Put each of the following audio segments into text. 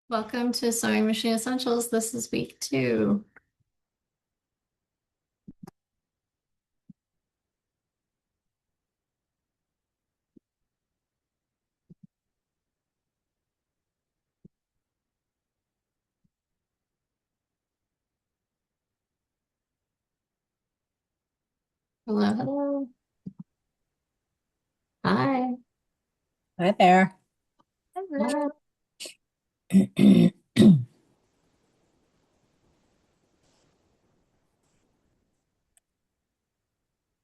Welcome to Sewing Machine Essentials. This is week 2. Hello, hello. Hi. Hi there. Hello.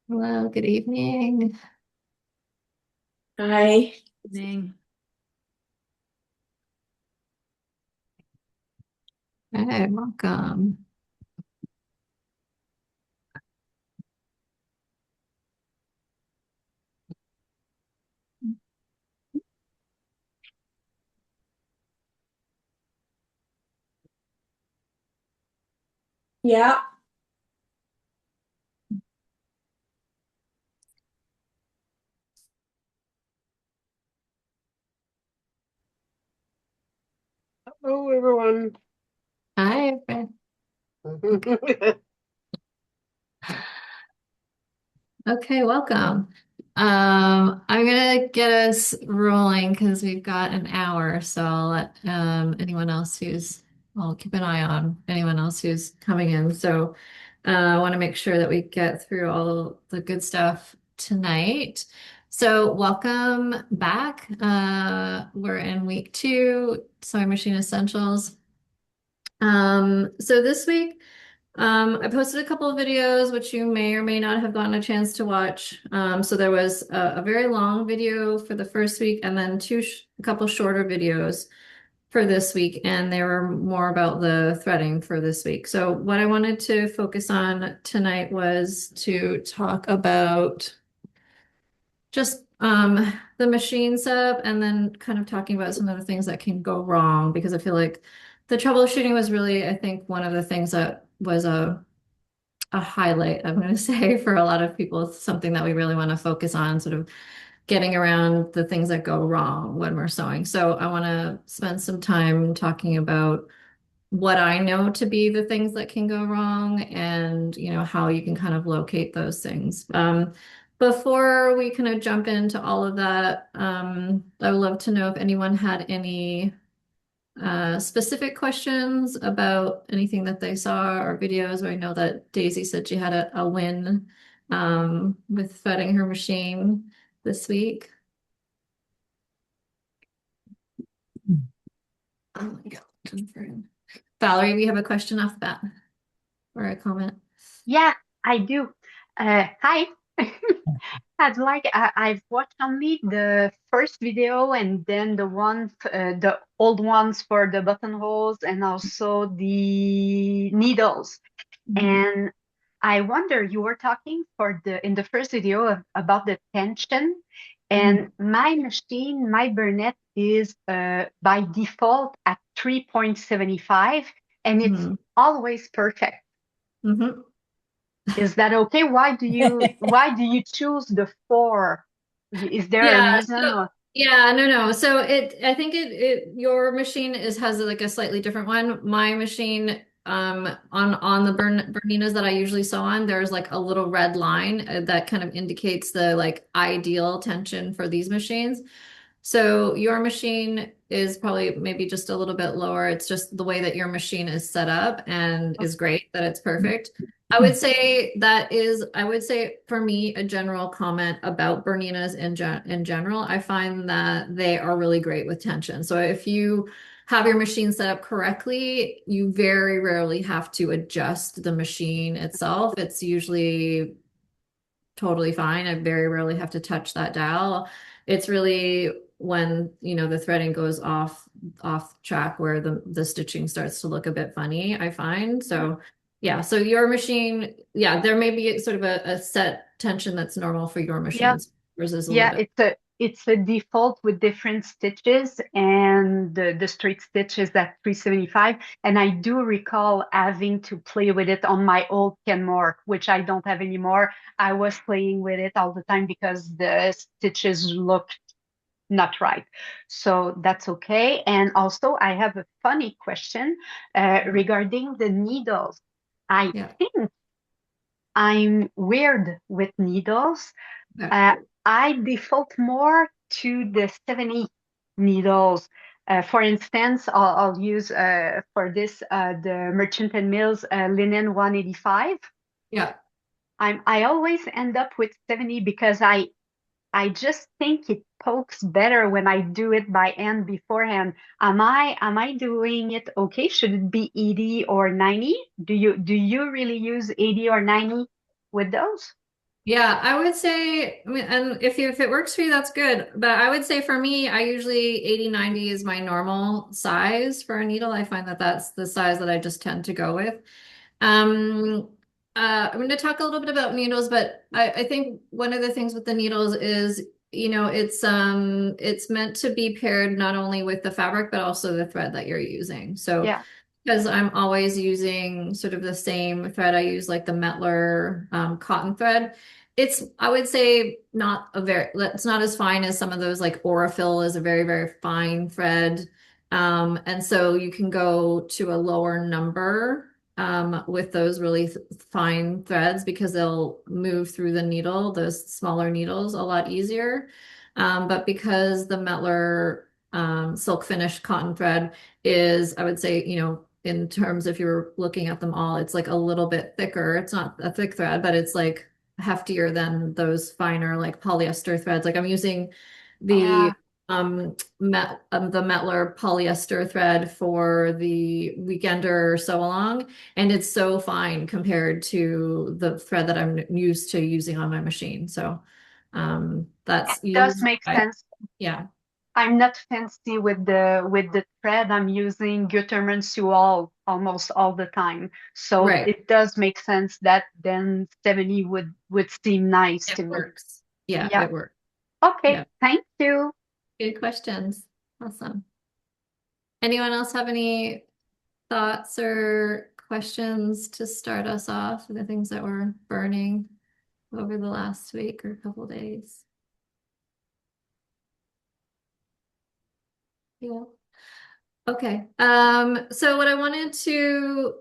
Hello, good evening. Hi. Evening. Hey, welcome. Yeah. Hello, everyone. Hi, Fran. Okay, welcome. I'm gonna get us rolling because we've got an hour, so I'll let I'll keep an eye on anyone else who's coming in. So I want to make sure that we get through all the good stuff tonight. So welcome back. We're in week 2, Sewing Machine Essentials. So this week I posted a couple of videos which you may or may not have gotten a chance to watch. So there was a very long video for the first week and then a couple shorter videos for this week, and they were more about the threading for this week. So what I wanted to focus on tonight was to talk about just the machine setup and then kind of talking about some of the things that can go wrong, because I feel like the troubleshooting was really, I think, one of the things that was a highlight, I'm going to say, for a lot of people. It's something that we really want to focus on, sort of getting around the things that go wrong when we're sewing. So I want to spend some time talking about what I know to be the things that can go wrong, and how you can kind of locate those things. Before we kind of jump into all of that, I would love to know if anyone had any specific questions about anything that they saw or videos. I know that Daisy said she had a win with threading her machine this week. Oh my God. Valerie, we have a question off the bat or a comment. Yeah, I do. Hi. I've watched only the first video and then the old ones for the buttonholes and also the needles. Mhm. And I wonder, you were talking in the first video about the tension, Mhm. and my machine, my Burnett is by default at 3.75, and it's Mhm. always perfect. Mhm. Is that okay? Why do you choose the 4? Is there a Yeah, so reason or yeah, no. So I think your machine has like a slightly different one. My machine, on the Berninas that I usually sew on, there's like a little red line that kind of indicates the like ideal tension for these machines. So your machine is probably maybe just a little bit lower. It's just the way that your machine is set up and is great that it's perfect. I would say for me, a general comment about Berninas in general. I find that they are really great with tension. So if you have your machine set up correctly, you very rarely have to adjust the machine itself. It's usually totally fine. I very rarely have to touch that dial. It's really when, the threading goes off track where the stitching starts to look a bit funny, I find. So yeah, so your machine, yeah, there may be sort of a set tension that's normal for your yeah, machines versus a little yeah, bit. it's a default with different stitches, and the straight stitch is at 375. And I do recall having to play with it on my old Kenmore, which I don't have anymore. I was playing with it all the time because the stitches looked not right. So that's okay. And also, I have a funny question regarding the needles. I Yeah. think I'm weird with needles. Okay. Uh, I default more to the 70 needles. For instance, I'll use for this the Merchant and Mills linen 185. Yeah. I always end up with 70 because I just think it pokes better when I do it by hand beforehand. Am I doing it okay? Should it be 80 or 90? Do you really use 80 or 90 with those? Yeah, I would say, I mean, and if it works for you, that's good. But I would say for me, I usually 80, 90 is my normal size for a needle. I find that that's the size that I just tend to go with. Um, I'm going to talk a little bit about needles, but I think one of the things with the needles is, it's meant to be paired not only with the fabric, but also the thread that you're using. So Yeah. because I'm always using sort of the same thread, I use like the Metler cotton thread. I would say, it's not as fine as some of those, like Aurifil is a very, very fine thread. And so you can go to a lower number with those really fine threads because they'll move through the needle, those smaller needles, a lot easier. But because the Metler silk finish cotton thread is, I would say, in terms if you're looking at them all, it's like a little bit thicker. It's not a thick thread, but it's like heftier than those finer like polyester threads. Like I'm using the Uh, the Metler polyester thread for the Weekender sew along, and it's so fine compared to the thread that I'm used to using on my machine. So it that's does usually make sense. yeah. I'm not fancy with the thread. I'm using Gutermann Sewall almost all the time. So Right. it does make sense that then 70 would seem nice It to me. works. Yeah, Yeah. it works. Okay. Yeah. Thank you. Good questions. Awesome. Anyone else have any thoughts or questions to start us off with the things that were burning over the last week or couple days? Yeah. Okay. So what I wanted to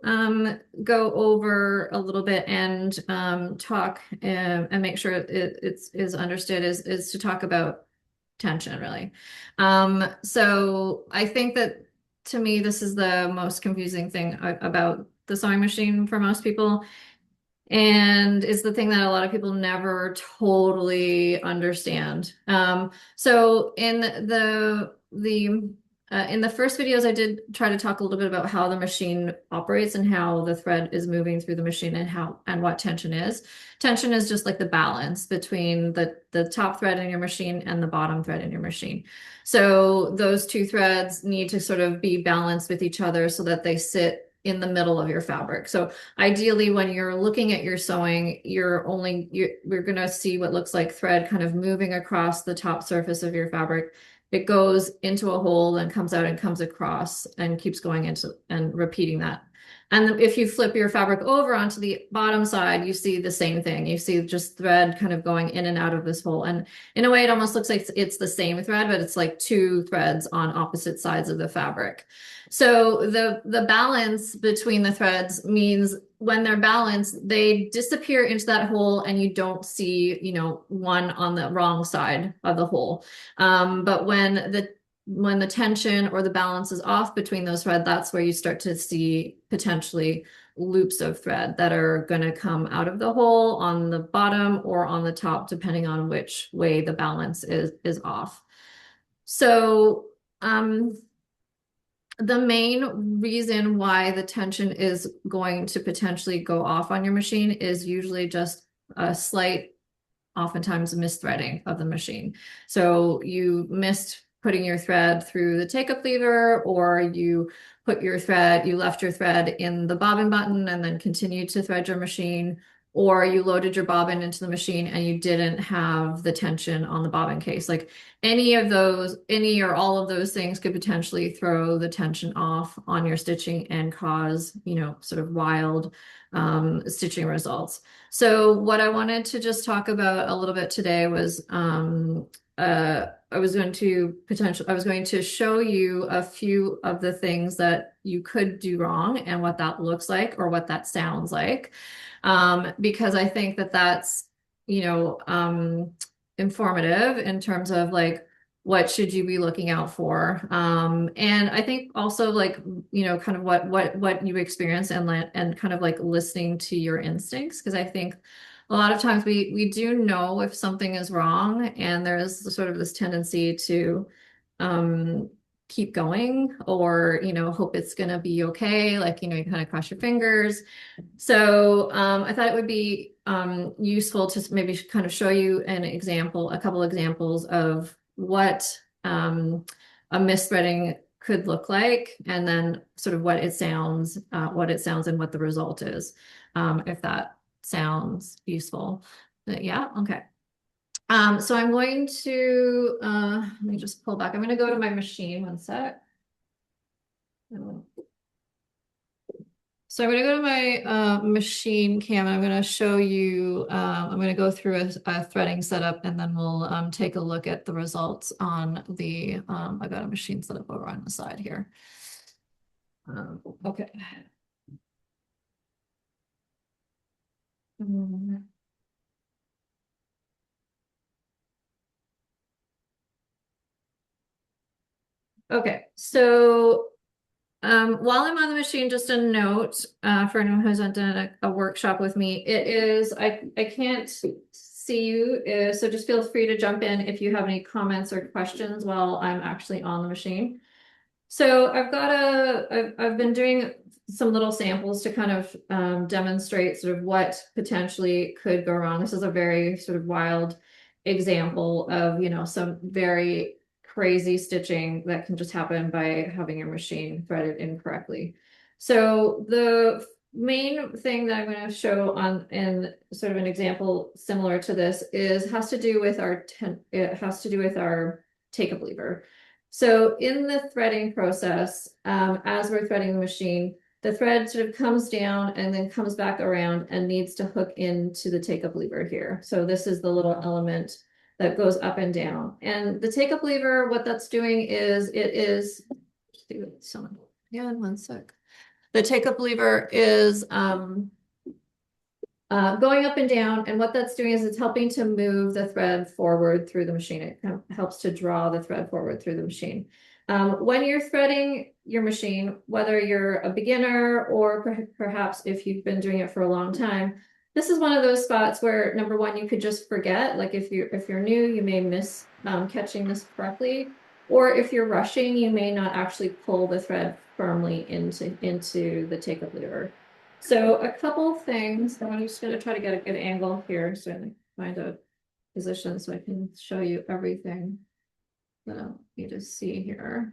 go over a little bit and talk and make sure it's is understood is to talk about tension really. So I think that to me this is the most confusing thing about the sewing machine for most people, and is the thing that a lot of people never totally understand. So in the first videos, I did try to talk a little bit about how the machine operates and how the thread is moving through the machine and what tension is. Tension is just like the balance between the top thread in your machine and the bottom thread in your machine. So those two threads need to sort of be balanced with each other so that they sit in the middle of your fabric. So ideally, when you're looking at your sewing, we're going to see what looks like thread kind of moving across the top surface of your fabric. It goes into a hole and comes out and comes across and keeps going into and repeating that. And if you flip your fabric over onto the bottom side, you see the same thing. You see just thread kind of going in and out of this hole. And in a way, it almost looks like it's the same thread, but it's like two threads on opposite sides of the fabric. So the balance between the threads means when they're balanced, they disappear into that hole and you don't see, one on the wrong side of the hole. But when the tension or the balance is off between those threads, that's where you start to see potentially loops of thread that are going to come out of the hole on the bottom or on the top, depending on which way the balance is off. So the main reason why the tension is going to potentially go off on your machine is usually just a slight, oftentimes misthreading of the machine. So you missed putting your thread through the take-up lever, or you left your thread in the bobbin button and then continued to thread your machine, or you loaded your bobbin into the machine and you didn't have the tension on the bobbin case. Like any or all of those things could potentially throw the tension off on your stitching and cause, sort of wild stitching results. So what I wanted to just talk about a little bit today was I was going to show you a few of the things that you could do wrong and what that looks like or what that sounds like. Because I think that that's, informative in terms of like, what should you be looking out for? And I think also like, kind of what you experience and kind of like listening to your instincts. Because I think a lot of times we do know if something is wrong, and there's sort of this tendency to keep going or, hope it's going to be okay. Like, you kind of cross your fingers. So I thought it would be useful to maybe kind of show you a couple examples of what a misthreading could look like, and then sort of what it sounds and what the result is, if that sounds useful. But yeah, okay. So I'm going to let me just pull back. I'm going to go to my machine, one sec. So I'm going to go to my machine cam, and I'm going to show you, I'm going to go through a threading setup, and then we'll take a look at the results on the, I got a machine setup over on the side here. Okay. Okay, so while I'm on the machine, just a note for anyone who's done a workshop with me, it is, I can't see you, so just feel free to jump in if you have any comments or questions while I'm actually on the machine. So I've been doing some little samples to kind of demonstrate sort of what potentially could go wrong. This is a very sort of wild example of, some very crazy stitching that can just happen by having your machine threaded incorrectly. So the main thing that I'm going to show in sort of an example similar to this has to do with our take-up lever. So in the threading process, as we're threading the machine, the thread sort of comes down and then comes back around and needs to hook into the take-up lever here. So this is the little element that goes up and down. And the take-up lever, what that's doing is one sec. The take-up lever is going up and down, and what that's doing is it's helping to move the thread forward through the machine. It helps to draw the thread forward through the machine. When you're threading your machine, whether you're a beginner or perhaps if you've been doing it for a long time, this is one of those spots where, number one, you could just forget. Like if you're new, you may miss catching this correctly, or if you're rushing, you may not actually pull the thread firmly into the take-up lever. So a couple things. I'm just going to try to get a good angle here, so I can find a position so I can show you everything that I need to see here.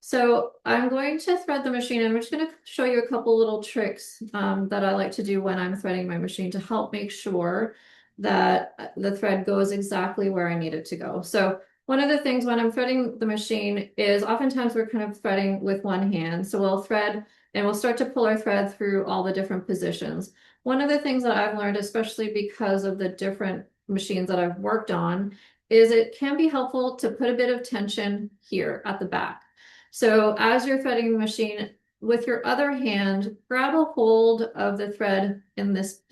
So I'm going to thread the machine, and I'm just going to show you a couple little tricks that I like to do when I'm threading my machine to help make sure that the thread goes exactly where I need it to go. So one of the things when I'm threading the machine is oftentimes we're kind of threading with one hand. So we'll thread and we'll start to pull our thread through all the different positions. One of the things that I've learned, especially because of the different machines that I've worked on, is it can be helpful to put a bit of tension here at the back. So as you're threading the machine, with your other hand, grab a hold of the thread in this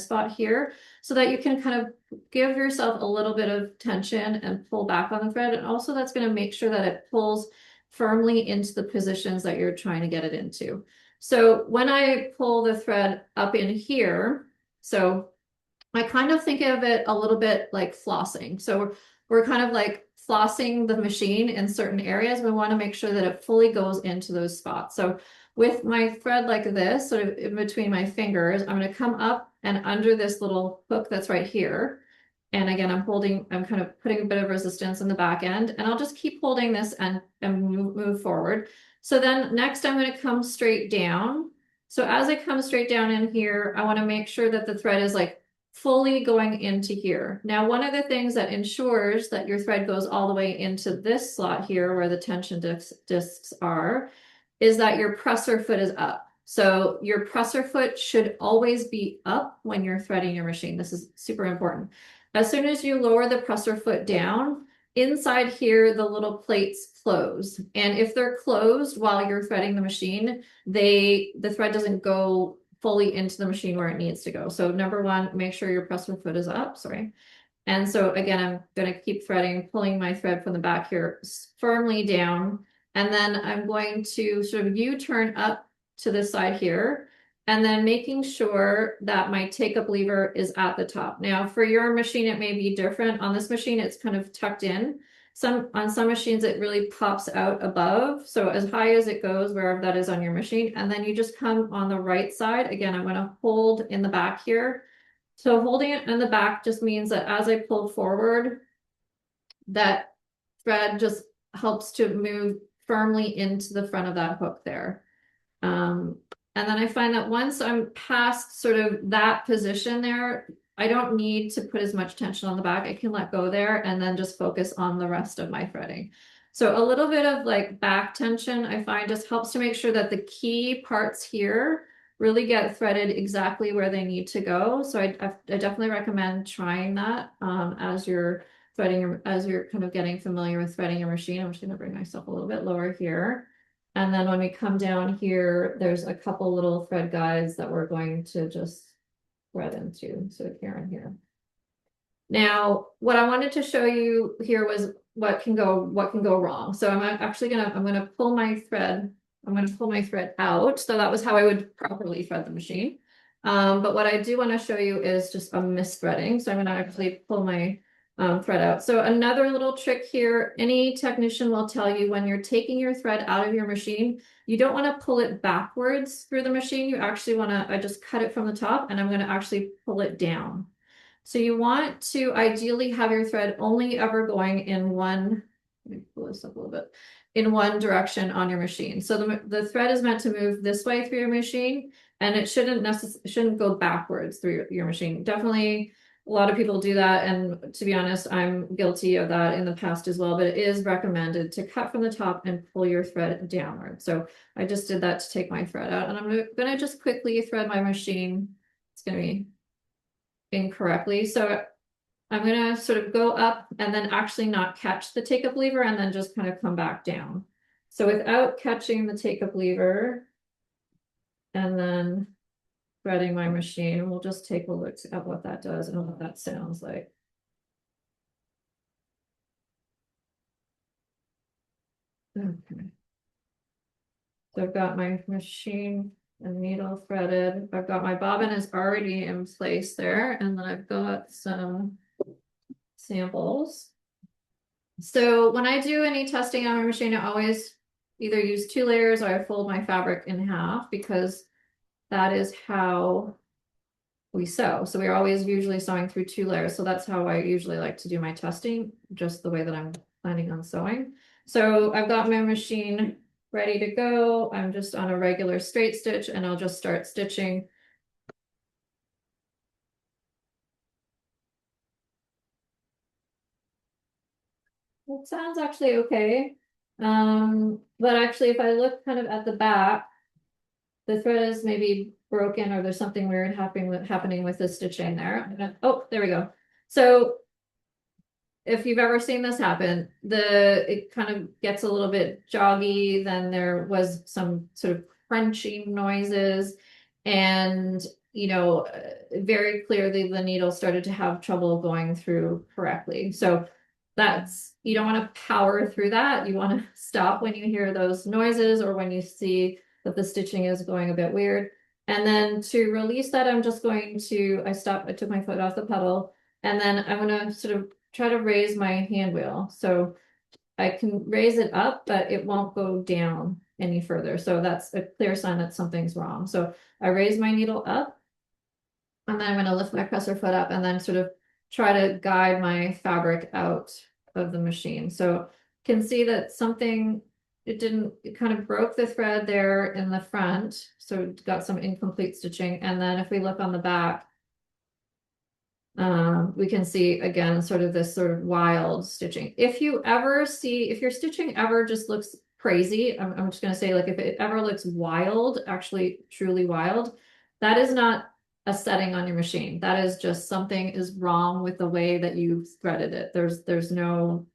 spot here, so that you can kind of give yourself a little bit of tension and pull back on the thread. And also that's going to make sure that it pulls firmly into the positions that you're trying to get it into. So when I pull the thread up in here, so I kind of think of it a little bit like flossing. So we're kind of like flossing the machine in certain areas. We want to make sure that it fully goes into those spots. So with my thread like this, sort of in between my fingers, I'm going to come up and under this little hook that's right here. And again, I'm kind of putting a bit of resistance in the back end, and I'll just keep holding this and move forward. So then next I'm going to come straight down. So as I come straight down in here, I want to make sure that the thread is like fully going into here. Now, one of the things that ensures that your thread goes all the way into this slot here where the tension discs are, is that your presser foot is up. So your presser foot should always be up when you're threading your machine. This is super important. As soon as you lower the presser foot down, inside here, the little plates close. And if they're closed while you're threading the machine, the thread doesn't go fully into the machine where it needs to go. So number one, make sure your presser foot is up, sorry. And so again, I'm going to keep threading, pulling my thread from the back here firmly down. And then I'm going to sort of U-turn up to this side here. And then making sure that my take-up lever is at the top. Now, for your machine, it may be different. On this machine, it's kind of tucked in. On some machines, it really pops out above. So as high as it goes, wherever that is on your machine. And then you just come on the right side. Again, I'm going to hold in the back here. So holding it in the back just means that as I pull forward, that thread just helps to move firmly into the front of that hook there. And then I find that once I'm past sort of that position there, I don't need to put as much tension on the back. I can let go there and then just focus on the rest of my threading. So a little bit of like back tension, I find just helps to make sure that the key parts here really get threaded exactly where they need to go. So I definitely recommend trying that as you're threading, as you're kind of getting familiar with threading your machine. I'm just going to bring myself a little bit lower here. And then when we come down here, there's a couple little thread guides that we're going to just thread into. So here and here. Now, what I wanted to show you here was what can go wrong. So I'm actually gonna pull my thread. I'm gonna pull my thread out. So that was how I would properly thread the machine. But what I do want to show you is just a misthreading. So I'm gonna actually pull my thread out. So another little trick here, any technician will tell you when you're taking your thread out of your machine, you don't want to pull it backwards through the machine. You actually want to, I just cut it from the top and I'm going to actually pull it down. So you want to ideally have your thread only ever going in one, let me pull this up a little bit, in one direction on your machine. So the thread is meant to move this way through your machine and it shouldn't go backwards through your machine. Definitely a lot of people do that, and to be honest, I'm guilty of that in the past as well, but it is recommended to cut from the top and pull your thread downward. So I just did that to take my thread out, and I'm going to just quickly thread my machine. It's going to be incorrectly. So I'm going to sort of go up and then actually not catch the take-up lever and then just kind of come back down. So without catching the take-up lever and then threading my machine, we'll just take a look at what that does and what that sounds like. Okay. So I've got my machine and needle threaded. I've got my bobbin is already in place there, and then I've got some samples. So when I do any testing on my machine, I always either use 2 layers or I fold my fabric in half because that is how we sew. So we're always usually sewing through 2 layers. So that's how I usually like to do my testing, just the way that I'm planning on sewing. So I've got my machine ready to go. I'm just on a regular straight stitch and I'll just start stitching. It sounds actually okay. But actually if I look kind of at the back, the thread is maybe broken or there's something weird happening with the stitching there. Oh, there we go. So if you've ever seen this happen, it kind of gets a little bit joggy. Then there was some sort of crunching noises, and very clearly the needle started to have trouble going through correctly. So you don't want to power through that. You want to stop when you hear those noises or when you see that the stitching is going a bit weird. And then to release that, I'm just going to, I took my foot off the pedal, and then I'm going to sort of try to raise my hand wheel. So I can raise it up, but it won't go down any further. So that's a clear sign that something's wrong. So I raise my needle up, and then I'm going to lift my presser foot up and then sort of try to guide my fabric out of the machine. So can see that it kind of broke the thread there in the front. So it got some incomplete stitching. And then if we look on the back, we can see again sort of this sort of wild stitching. If your stitching ever just looks crazy, I'm just going to say, like, if it ever looks wild, actually truly wild, that is not a setting on your machine. That is just something is wrong with the way that you threaded it. There's no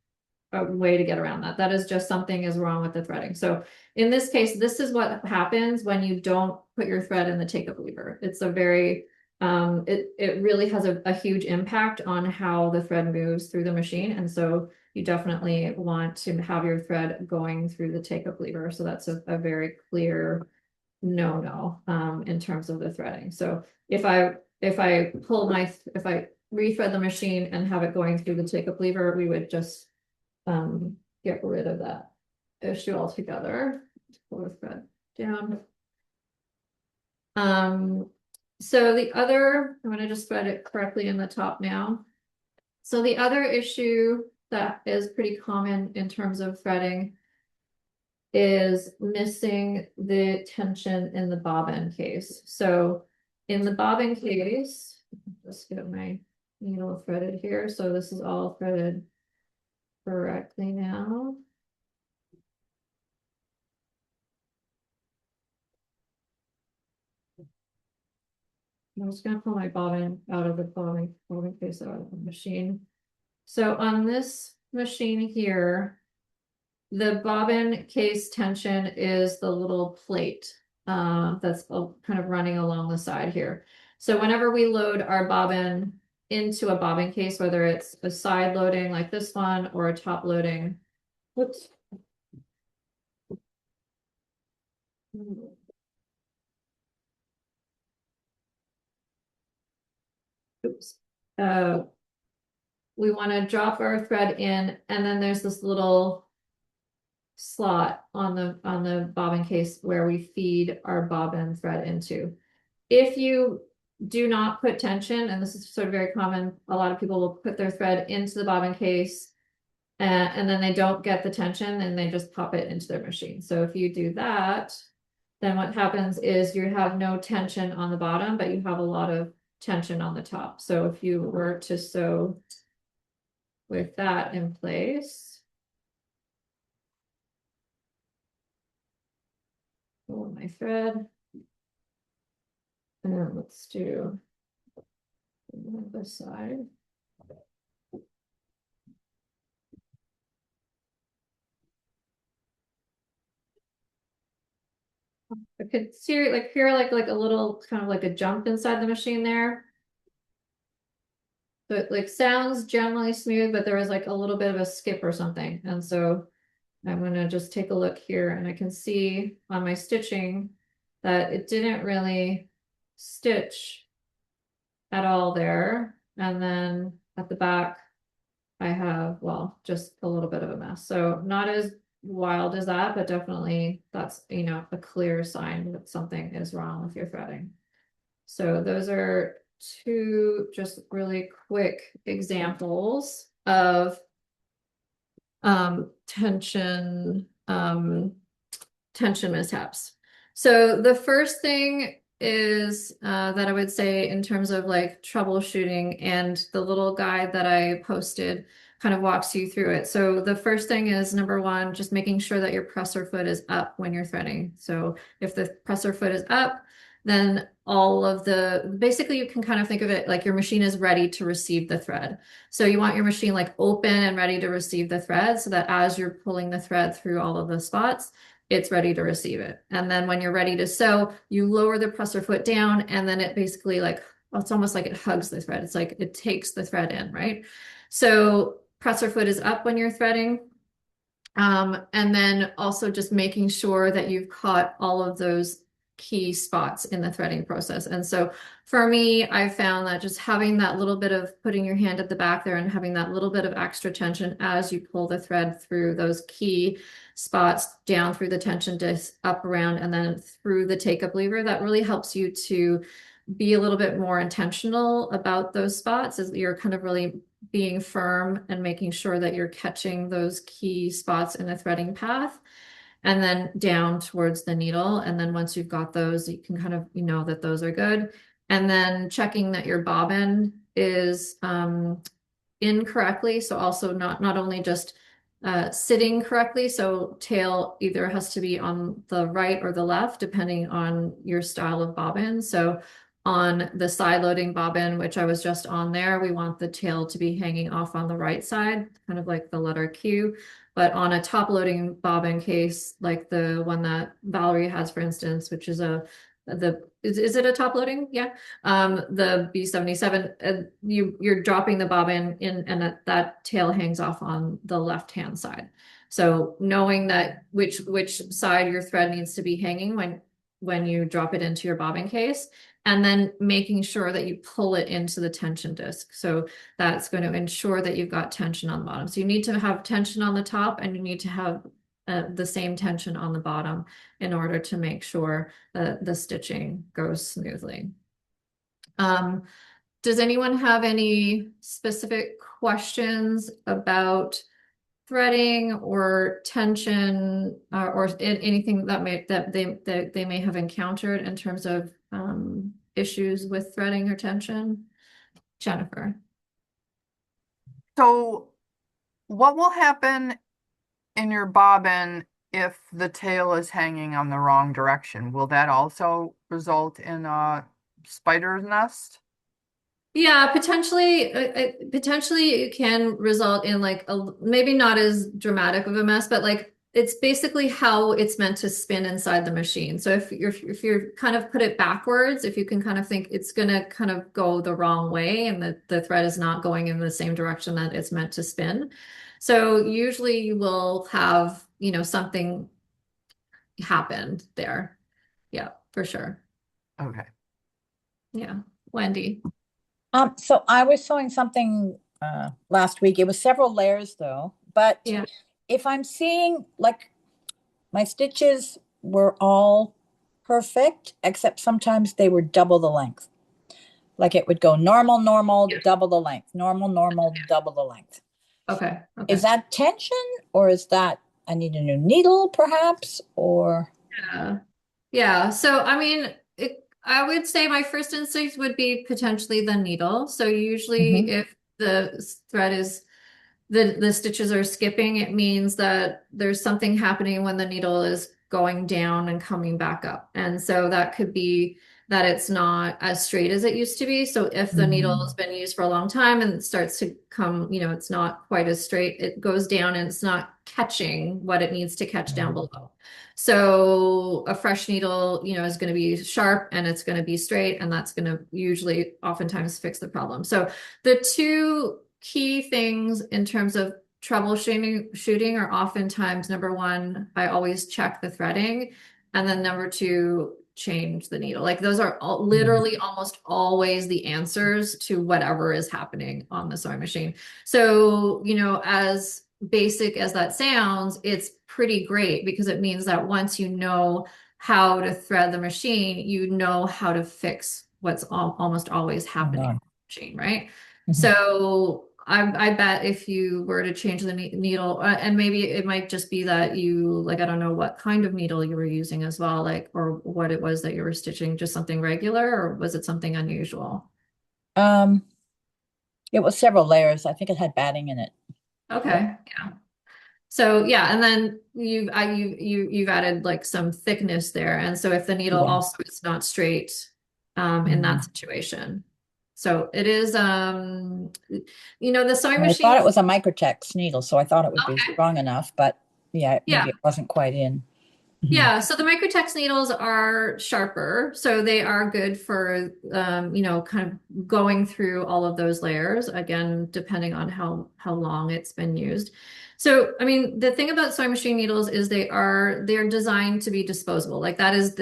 a way to get around that. That is just something is wrong with the threading. So in this case, this is what happens when you don't put your thread in the take-up lever. It's a very, it really has a huge impact on how the thread moves through the machine. And so you definitely want to have your thread going through the take-up lever. So that's a very clear no, in terms of the threading. So if I rethread the machine and have it going through the take-up lever, we would just get rid of that issue altogether. Pull the thread down. So the other, I'm going to just thread it correctly in the top now. So the other issue that is pretty common in terms of threading is missing the tension in the bobbin case. So in the bobbin case, just get my needle threaded here. So this is all threaded correctly now. I'm just gonna pull my bobbin out of the bobbin case out of the machine. So on this machine here, the bobbin case tension is the little plate that's kind of running along the side here. So whenever we load our bobbin into a bobbin case, whether it's a side loading like this one or a top loading, whoops. Oops. We want to drop our thread in, and then there's this little slot on the bobbin case where we feed our bobbin thread into. If you do not put tension, and this is sort of very common, a lot of people will put their thread into the bobbin case and then they don't get the tension and they just pop it into their machine. So if you do that, then what happens is you have no tension on the bottom, but you have a lot of tension on the top. So if you were to sew with that in place, pull my thread, and then let's do this side. I could see like here like a little kind of like a jump inside the machine there. So it like sounds generally smooth, but there was like a little bit of a skip or something. And so I'm gonna just take a look here and I can see on my stitching that it didn't really stitch at all there. And then at the back, I have, well, just a little bit of a mess. So not as wild as that, but definitely that's, you know, a clear sign that something is wrong with your threading. So those are two just really quick examples of tension mishaps. So the first thing is that I would say in terms of like troubleshooting, and the little guide that I posted kind of walks you through it. So the first thing is number one, just making sure that your presser foot is up when you're threading. So if the presser foot is up, then all of the, basically you can kind of think of it like your machine is ready to receive the thread. So you want your machine like open and ready to receive the thread so that as you're pulling the thread through all of the spots, it's ready to receive it. And then when you're ready to sew, you lower the presser foot down, and then it basically like, well, it's almost like it hugs the thread. It's like it takes the thread in, right? So presser foot is up when you're threading. And then also just making sure that you've caught all of those key spots in the threading process. And so for me, I found that just having that little bit of putting your hand at the back there and having that little bit of extra tension as you pull the thread through those key spots down through the tension disc, up around, and then through the take-up lever, that really helps you to be a little bit more intentional about those spots as you're kind of really being firm and making sure that you're catching those key spots in the threading path, and then down towards the needle. And then once you've got those, you can kind of, you know, that those are good. And then checking that your bobbin is in correctly. So also not only just sitting correctly. So tail either has to be on the right or the left, depending on your style of bobbin. So On the side loading bobbin, which I was just on there, we want the tail to be hanging off on the right side, kind of like the letter Q. But on a top loading bobbin case, like the one that Valerie has, for instance, which is is it a top loading? Yeah. The B77, you're dropping the bobbin in, and that tail hangs off on the left-hand side. So knowing that which side your thread needs to be hanging when you drop it into your bobbin case, and then making sure that you pull it into the tension disc. So that's going to ensure that you've got tension on the bottom. So you need to have tension on the top, and you need to have the same tension on the bottom in order to make sure that the stitching goes smoothly. Does anyone have any specific questions about threading or tension, or anything that they may have encountered in terms of issues with threading or tension? Jennifer. So what will happen in your bobbin if the tail is hanging on the wrong direction? Will that also result in a spider's nest? Yeah, potentially it can result in like maybe not as dramatic of a mess, but like it's basically how it's meant to spin inside the machine. So if you're kind of put it backwards, if you can kind of think it's gonna kind of go the wrong way, and the thread is not going in the same direction that it's meant to spin. So usually you will have, something happened there. Yeah, for sure. Okay. Yeah. Wendy. So I was sewing something last week. It was several layers though, but Yeah. if I'm seeing like my stitches were all perfect, except sometimes they were double the length. Like it would go normal, normal, Yeah. double the length, normal, normal, double the length. Okay. Is that tension, or is that I need a new needle perhaps, or? Yeah. Yeah. So, I mean, I would say my first instinct would be potentially the needle. So usually if the thread is the stitches are skipping, it means that there's something happening when the needle is going down and coming back up. And so that could be that it's not as straight as it used to be. So if the needle has been used for a long time and it starts to come, it's not quite as straight, it goes down and it's not catching what it needs to catch down below. So a fresh needle, is going to be sharp and it's going to be straight, and that's going to usually oftentimes fix the problem. So the two key things in terms of troubleshooting are oftentimes, number one, I always check the threading, and then number two, change the needle. Like those are literally almost always the answers to whatever is happening on the sewing machine. So, as basic as that sounds, it's pretty great because it means that once you know how to thread the machine, you know how to fix what's almost always happening on the machine, right? So I bet if you were to change the needle, and maybe it might just be that you, like, I don't know what kind of needle you were using as well, like, or what it was that you were stitching, just something regular, or was it something unusual? It was several layers. I think it had batting in it. Okay, yeah. So yeah, and then you've added like some thickness there, and so if the needle also is not straight, in that situation. So it is, the sewing machine. I thought it was a Microtex needle, so I thought it would be strong enough, but maybe it wasn't quite in. Yeah, so the Microtex needles are sharper, so they are good for, kind of going through all of those layers, again, depending on how long it's been used. So, I mean, the thing about sewing machine needles is they're designed to be disposable. Like that is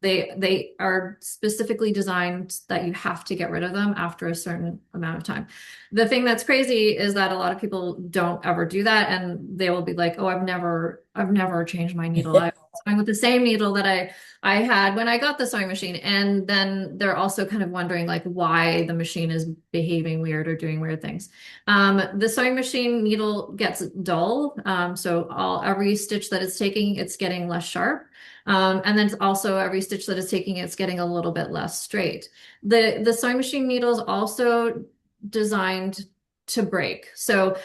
they are specifically designed that you have to get rid of them after a certain amount of time. The thing that's crazy is that a lot of people don't ever do that, and they will be like, "Oh, I've never changed my needle. I'm sewing with the same needle that I had when I got the sewing machine." And then they're also kind of wondering like why the machine is behaving weird or doing weird things. The sewing machine needle gets dull, so every stitch that it's taking, it's getting less sharp. And then also every stitch that it's taking, it's getting a little bit less straight. The sewing machine needle is also designed to break. So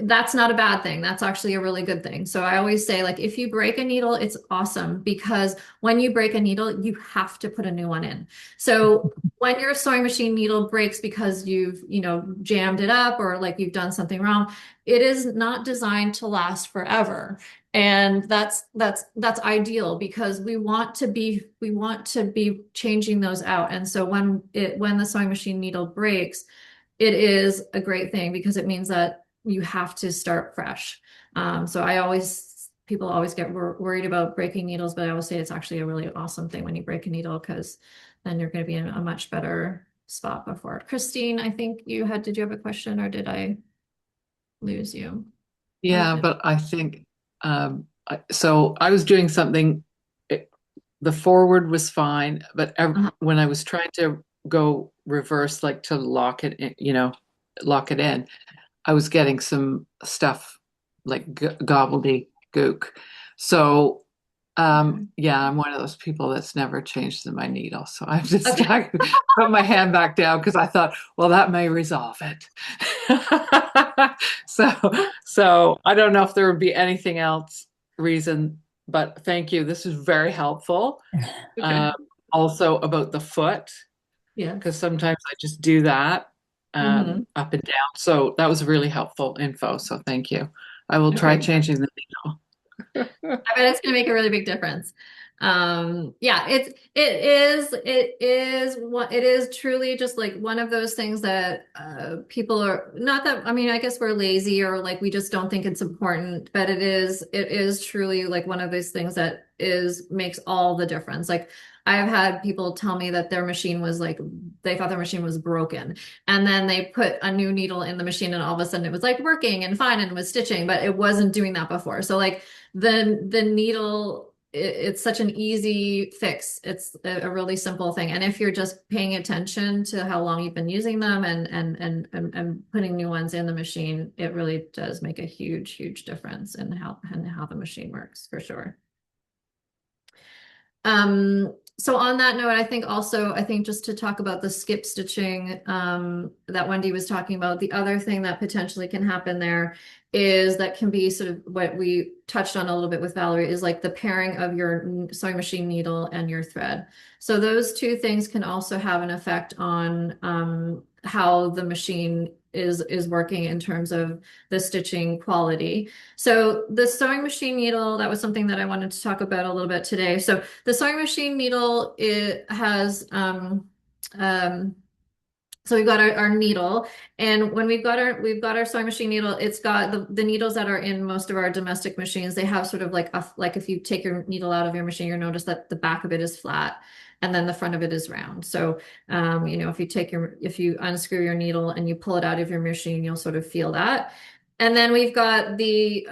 that's not a bad thing. That's actually a really good thing. So I always say, like, if you break a needle, it's awesome because when you break a needle, you have to put a new one in. So when your sewing machine needle breaks because you've, jammed it up or like you've done something wrong, it is not designed to last forever. And that's ideal because we want to be changing those out. And so when the sewing machine needle breaks, it is a great thing because it means that you have to start fresh. So people always get worried about breaking needles, but I always say it's actually a really awesome thing when you break a needle because then you're going to be in a much better spot before. Christine, I think did you have a question or did I lose you? Yeah, but I think so I was doing something, the forward was fine, but when I was trying to go reverse, like to lock it in, lock it in, I was getting some stuff like gobbledygook. So yeah, I'm one of those people that's never changed my needle. So I just put my hand back down because I thought, well, that may resolve it. So I don't know if there would be anything else reason, but thank you. This is very helpful. Okay. Also about the foot, Yeah. because sometimes I just do that up and down. So that was really helpful info. So thank you. I will try changing the needle. I bet it's going to make a really big difference. Yeah, it is truly just like one of those things that people are not that, I mean, I guess we're lazy or like we just don't think it's important, but it is truly like one of those things that makes all the difference. Like I've had people tell me that their machine was like, they thought their machine was broken. And then they put a new needle in the machine and all of a sudden it was like working and fine and was stitching, but it wasn't doing that before. So like the needle, it's such an easy fix. It's a really simple thing. And if you're just paying attention to how long you've been using them and putting new ones in the machine, it really does make a huge, huge difference in how the machine works for sure. So on that note, I think just to talk about the skip stitching that Wendy was talking about, the other thing that potentially can happen there is that can be sort of what we touched on a little bit with Valerie is like the pairing of your sewing machine needle and your thread. So those two things can also have an effect on how the machine is working in terms of the stitching quality. So the sewing machine needle, that was something that I wanted to talk about a little bit today. So the sewing machine needle, it has so we've got our needle, and when we've got our sewing machine needle, it's got the needles that are in most of our domestic machines. They have sort of like if you take your needle out of your machine, you'll notice that the back of it is flat and then the front of it is round. So if you unscrew your needle and you pull it out of your machine, you'll sort of feel that. And then we've got the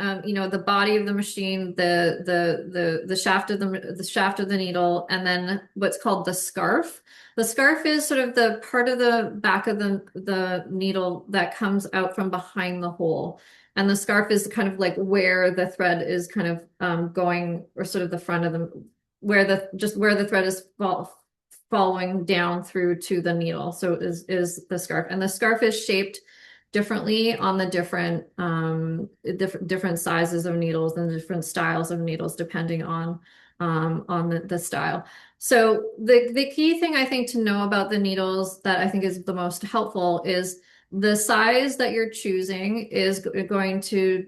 body of the machine, the shaft of the needle, and then what's called the scarf. The scarf is sort of the part of the back of the needle that comes out from behind the hole. And the scarf is kind of like where the thread is kind of going, or sort of the front of where the thread is following down through to the needle. So is the scarf. And the scarf is shaped differently on the different sizes of needles and different styles of needles depending on the style. So the key thing I think to know about the needles that I think is the most helpful is the size that you're choosing is going to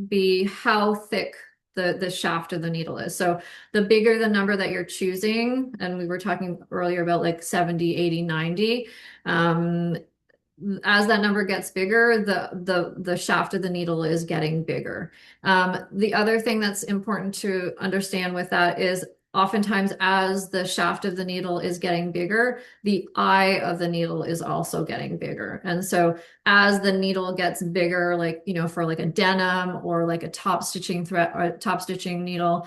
be how thick the shaft of the needle is. So the bigger the number that you're choosing, and we were talking earlier about like 70, 80, 90, as that number gets bigger, the shaft of the needle is getting bigger. The other thing that's important to understand with that is oftentimes as the shaft of the needle is getting bigger, the eye of the needle is also getting bigger. And so as the needle gets bigger, like, for like a denim or like a top stitching thread or top stitching needle,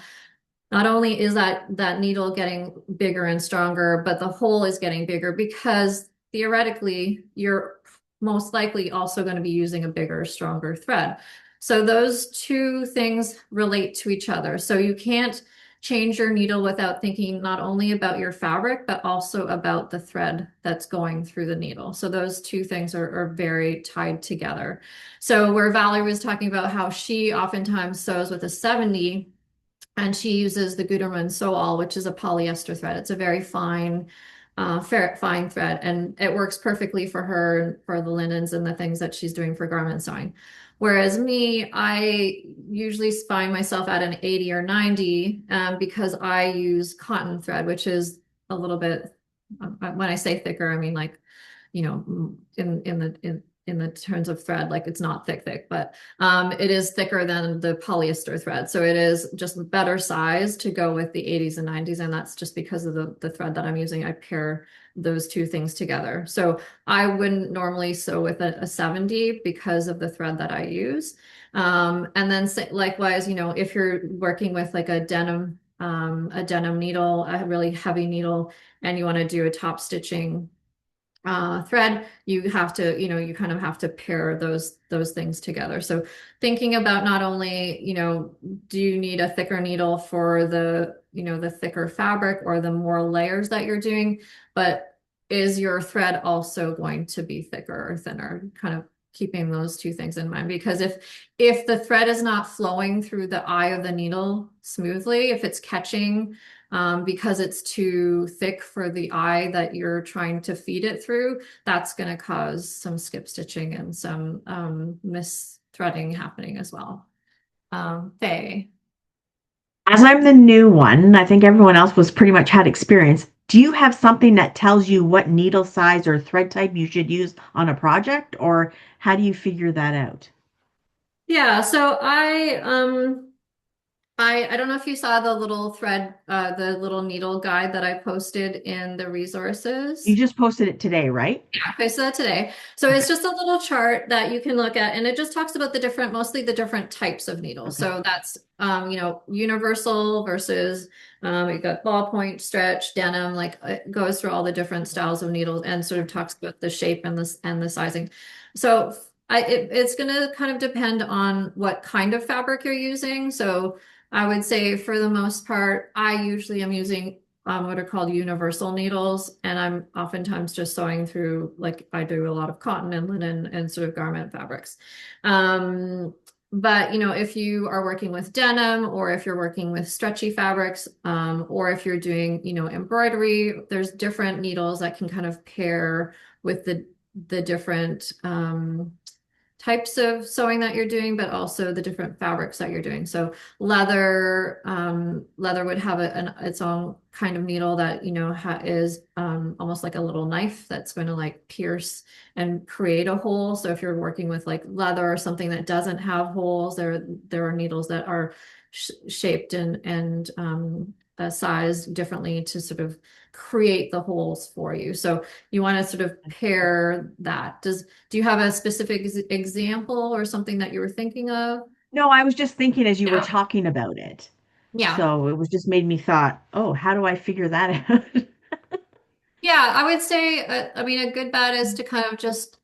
not only is that needle getting bigger and stronger, but the hole is getting bigger because theoretically you're most likely also going to be using a bigger, stronger thread. So those two things relate to each other. So you can't change your needle without thinking not only about your fabric, but also about the thread that's going through the needle. So those two things are very tied together. So where Valerie was talking about how she oftentimes sews with a 70, and she uses the Gutermann Sew All, which is a polyester thread. It's a very fine, fine thread, and it works perfectly for her and for the linens and the things that she's doing for garment sewing. Whereas me, I usually find myself at an 80 or 90 because I use cotton thread, which is a little bit, when I say thicker, I mean like, in the terms of thread, like it's not thick, but it is thicker than the polyester thread. So it is just better size to go with the 80s and 90s. And that's just because of the thread that I'm using. I pair those two things together. So I wouldn't normally sew with a 70 because of the thread that I use. And then likewise, if you're working with like a denim needle, a really heavy needle, and you want to do a top stitching thread, you have to, you kind of have to pair those things together. So thinking about not only, do you need a thicker needle for the thicker fabric or the more layers that you're doing, but is your thread also going to be thicker or thinner? Kind of keeping those two things in mind, because if the thread is not flowing through the eye of the needle smoothly, if it's catching because it's too thick for the eye that you're trying to feed it through, that's going to cause some skip stitching and some misthreading happening as well. Faye. As I'm the new one, I think everyone else was pretty much had experience. Do you have something that tells you what needle size or thread type you should use on a project, or how do you figure that out? Yeah, so I don't know if you saw the little thread, the little needle guide that I posted in the resources. You just posted it today, right? I saw that today. So it's just a little chart that you can look at, and it just talks about mostly the different types of needles. Okay. So that's, universal versus, you got ballpoint, stretch, denim, like it goes through all the different styles of needles and sort of talks about the shape and the sizing. So it's going to kind of depend on what kind of fabric you're using. So I would say for the most part, I usually am using what are called universal needles, and I'm oftentimes just sewing through, like I do a lot of cotton and linen and sort of garment fabrics. But if you are working with denim, or if you're working with stretchy fabrics, or if you're doing, embroidery, there's different needles that can kind of pair with the different types of sewing that you're doing, but also the different fabrics that you're doing. So leather would have its own kind of needle that is almost like a little knife that's going to like pierce and create a hole. So if you're working with like leather or something that doesn't have holes, there are needles that are shaped and sized differently to sort of create the holes for you. So you want to sort of pair that. Do you have a specific example or something that you were thinking of? No, I was just thinking as you were Yeah. talking about it. Yeah. So it was just made me thought, oh, how do I figure that out? Yeah, I would say, I mean, a good bet is to kind of just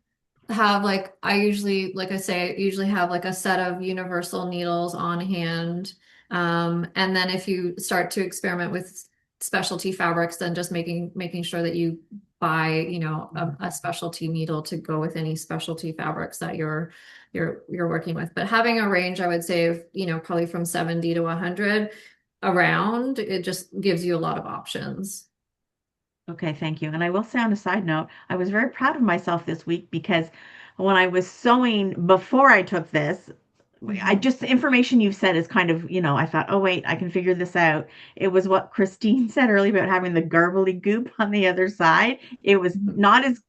have like, like I say, usually have like a set of universal needles on hand. And then if you start to experiment with specialty fabrics, then just making sure that you buy, a specialty needle to go with any specialty fabrics that you're working with. But having a range, I would say of, probably from 70 to 100 around, it just gives you a lot of options. Okay, thank you. And I will say on a side note, I was very proud of myself this week because when I was sewing before I took this, the information you've said is kind of, I thought, oh, wait, I can figure this out. It was what Christine said earlier about having the garbly goop on the other side. It was not as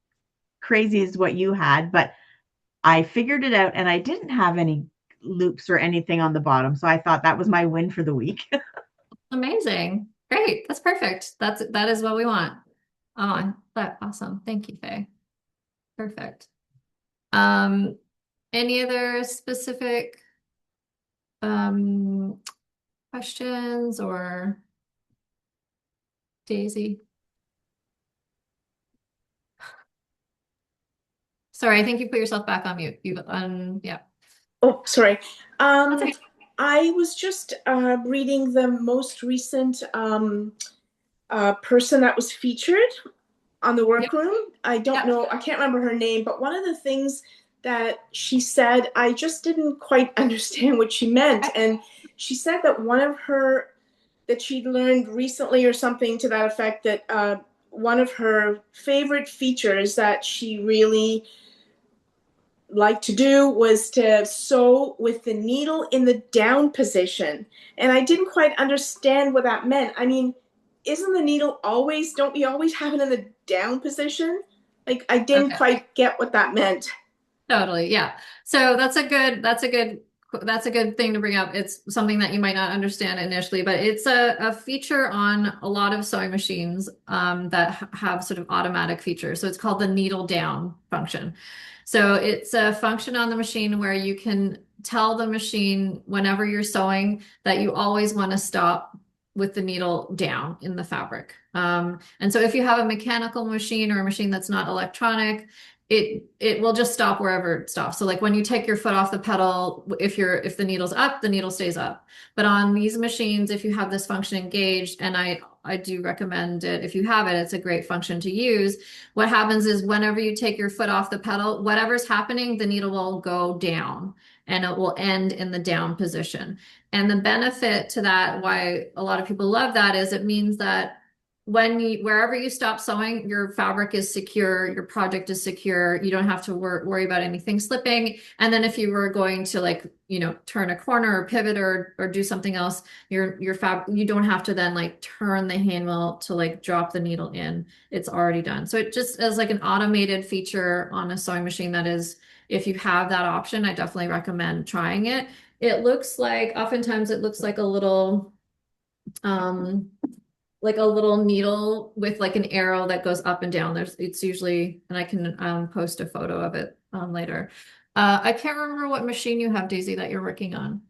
crazy as what you had, but I figured it out and I didn't have any loops or anything on the bottom. So I thought that was my win for the week. Amazing. Great. That's perfect. That is what we want. Oh, awesome. Thank you, Faye. Perfect. Any other specific questions or Daisy? Sorry, I think you put yourself back on mute. Yeah. Oh, sorry. That's okay. I was just reading the most recent person that was featured on the Yep. workroom. I don't Yep. know, I can't remember her name, but one of the things that she said, I just didn't quite understand what she meant. And she said that that she'd learned recently or something to that effect, that one of her favorite features that she really liked to do was to sew with the needle in the down position. And I didn't quite understand what that meant. I mean, isn't the needle always, don't we always have it in the down position? Like, I didn't Okay. quite get what that meant. Totally, yeah. So that's a good thing to bring up. It's something that you might not understand initially, but it's a feature on a lot of sewing machines that have sort of automatic features. So it's called the needle down function. So it's a function on the machine where you can tell the machine whenever you're sewing that you always want to stop with the needle down in the fabric. And so if you have a mechanical machine or a machine that's not electronic, it will just stop wherever it stops. So like when you take your foot off the pedal, if the needle's up, the needle stays up. But on these machines, if you have this function engaged, and I do recommend it if you have it, it's a great function to use. What happens is whenever you take your foot off the pedal, whatever's happening, the needle will go down and it will end in the down position. And the benefit to that, why a lot of people love that, is it means that wherever you stop sewing, your fabric is secure, your project is secure, you don't have to worry about anything slipping. And then if you were going to, like, turn a corner or pivot or do something else, your fabric, you don't have to then like turn the handle to like drop the needle in. It's already done. So it just is like an automated feature on a sewing machine that is, if you have that option, I definitely recommend trying it. Oftentimes it looks like a little needle with like an arrow that goes up and down. It's usually, and I can post a photo of it later. I can't remember what machine you have, Daisy, that you're working on.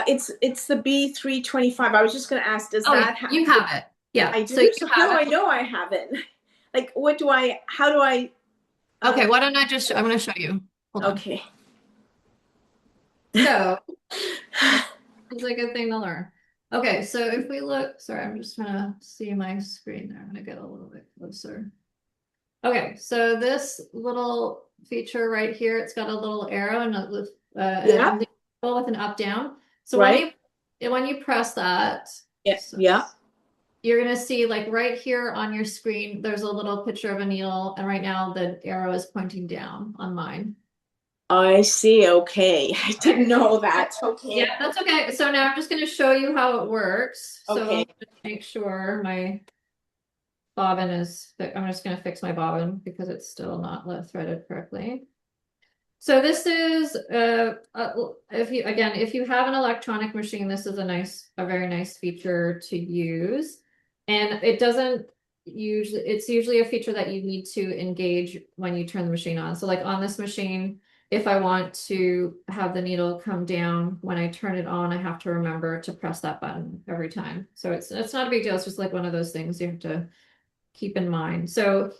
It's the B325. I was just going to ask, does Oh, that you have it. Yeah. I So do. you So how do have I it. know I have it? Like, how do I? Okay, why don't I'm going to show you. Hold on. Okay. So it's a good thing to learn. Okay, so if we look, sorry, I'm just trying to see my screen there. I'm going to get a little bit closer. Okay, so this little feature right here, it's got a little arrow and with Yeah. with an up down. So Right. when you press that, Yeah. so Yeah. you're gonna see like right here on your screen, there's a little picture of a needle, and right now the arrow is pointing down on mine. I see. Okay. I didn't know that. Okay. Yeah, that's okay. So now I'm just gonna show you how it works. So Okay. just make sure my bobbin I'm just going to fix my bobbin because it's still not threaded correctly. So this is, if you have an electronic machine, this is a very nice feature to use. And it's usually a feature that you need to engage when you turn the machine on. So like on this machine, if I want to have the needle come down when I turn it on, I have to remember to press that button every time. So it's not a big deal. It's just like one of those things you have to keep in mind. So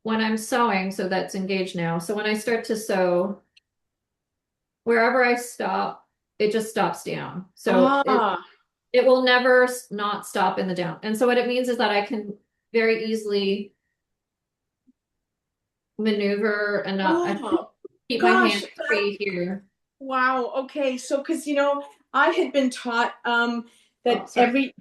when I'm sewing, so that's engaged now. So when I start to sew, wherever I stop, it just stops down. So it will never not stop in the down. And so what it means is that I can very easily maneuver and not keep my hands free here. Wow. Okay. So, because I had been taught that sorry.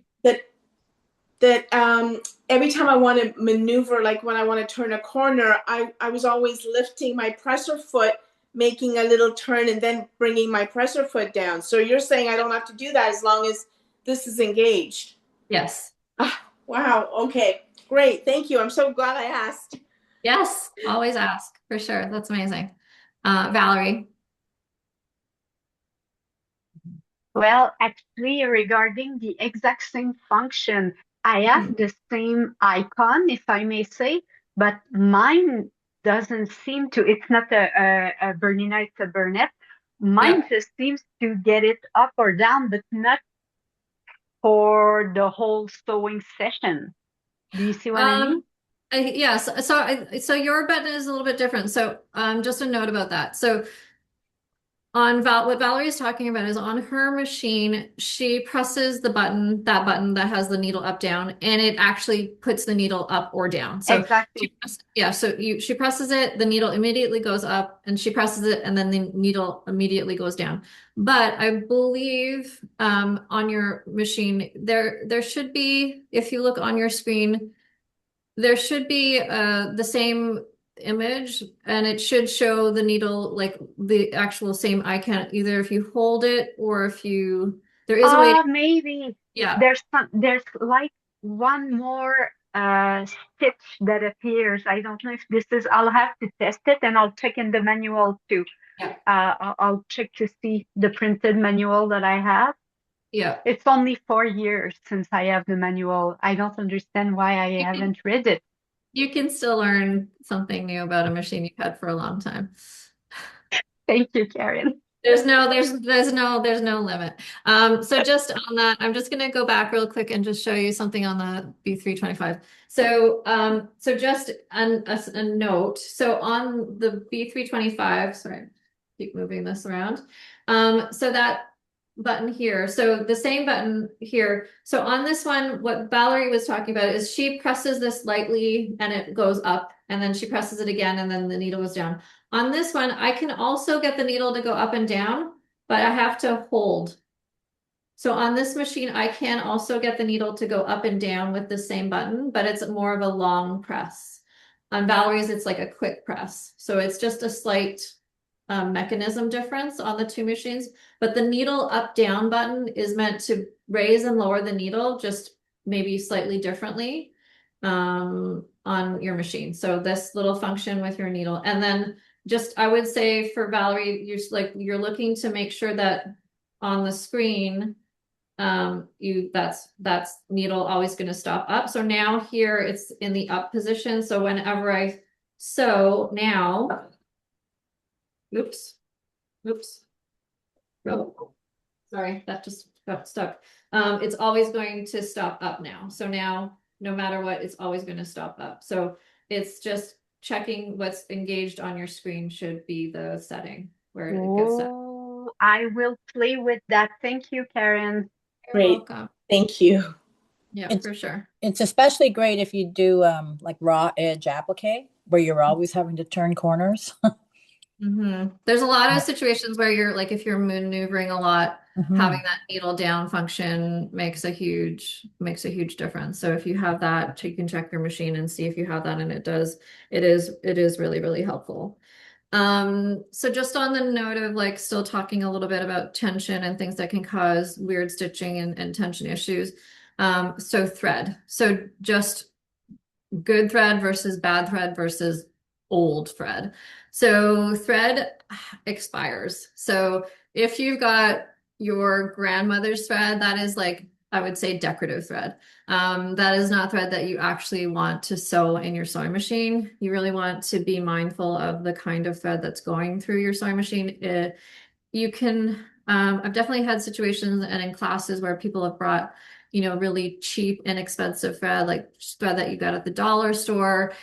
every time I want to maneuver, like when I want to turn a corner, I was always lifting my presser foot, making a little turn, and then bringing my presser foot down. So you're saying I don't have to do that as long as this is engaged? Yes. Wow. Okay. Great. Thank you. I'm so glad I asked. Yes. Always ask, for sure. That's amazing. Valerie. Well, actually, regarding the exact same function, I have the same icon, if I may say, but mine doesn't seem to. It's not a Bernina, it's a Bernette. Mine just seems to get it up or down, but not for the whole sewing session. Do you see what I mean? Yes. So your button is a little bit different. So just a note about that. So What Valerie's talking about is on her machine, she presses the button, that button that has the needle up down, and it actually puts the needle up or down. So Exactly. she presses it, the needle immediately goes up, and she presses it, and then the needle immediately goes down. But I believe on your machine, there should be, if you look on your screen, there should be the same image, and it should show the needle, like the actual same icon, either if you hold it or if you, there is a way to, Maybe yeah. there's like one more stitch that appears. I don't know if this is, I'll have to test it and I'll check in the manual too. Yeah. I'll check to see the printed manual that I have. Yeah. It's only 4 years since I have the manual. I don't understand why I haven't read it. You can still learn something new about a machine you've had for a long time. Thank you, Karen. There's no limit. So just on that, I'm just gonna go back real quick and just show you something on the B325. So just a note. So on the B325, sorry, keep moving this around. So that button here, so the same button here. So on this one, what Valerie was talking about is she presses this lightly and it goes up, and then she presses it again and then the needle goes down. On this one, I can also get the needle to go up and down, but I have to hold. So on this machine, I can also get the needle to go up and down with the same button, but it's more of a long press. On Valerie's, it's like a quick press. So it's just a slight mechanism difference on the two machines, but the needle up down button is meant to raise and lower the needle just maybe slightly differently on your machine. So this little function with your needle, and then just, I would say for Valerie, you're looking to make sure that on the screen, that's needle always going to stop up. So now here it's in the up position. So whenever I sew now, oops. Oh, sorry, that just got stuck. It's always going to stop up now. So now, no matter what, it's always going to stop up. So it's just checking what's engaged on your screen should be the setting where it gets set. Oh, I will play with that. Thank you, Karen. You're Great. welcome. Thank you. Yeah, It's- for sure. It's especially great if you do like raw edge applique, where you're always having to turn corners. There's a lot of situations where you're like, if you're maneuvering a lot, having that needle down function makes a huge difference. So if you have that, you can check your machine and see if you have that, and it is really, really helpful. So just on the note of like still talking a little bit about tension and things that can cause weird stitching and tension issues. So thread. So just good thread versus bad thread versus old thread. So thread expires. So if you've got your grandmother's thread, that is like, I would say decorative thread. That is not thread that you actually want to sew in your sewing machine. You really want to be mindful of the kind of thread that's going through your sewing machine. You can, I've definitely had situations and in classes where people have brought, really cheap, inexpensive thread, like thread that you got at the dollar store.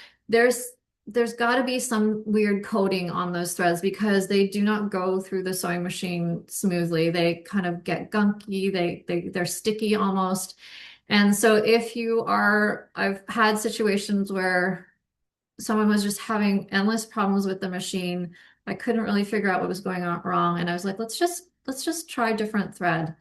There's got to be some weird coating on those threads because they do not go through the sewing machine smoothly. They kind of get gunky. They're sticky almost. And so I've had situations where someone was just having endless problems with the machine. I couldn't really figure out what was going on wrong. And I was like, let's just try different thread.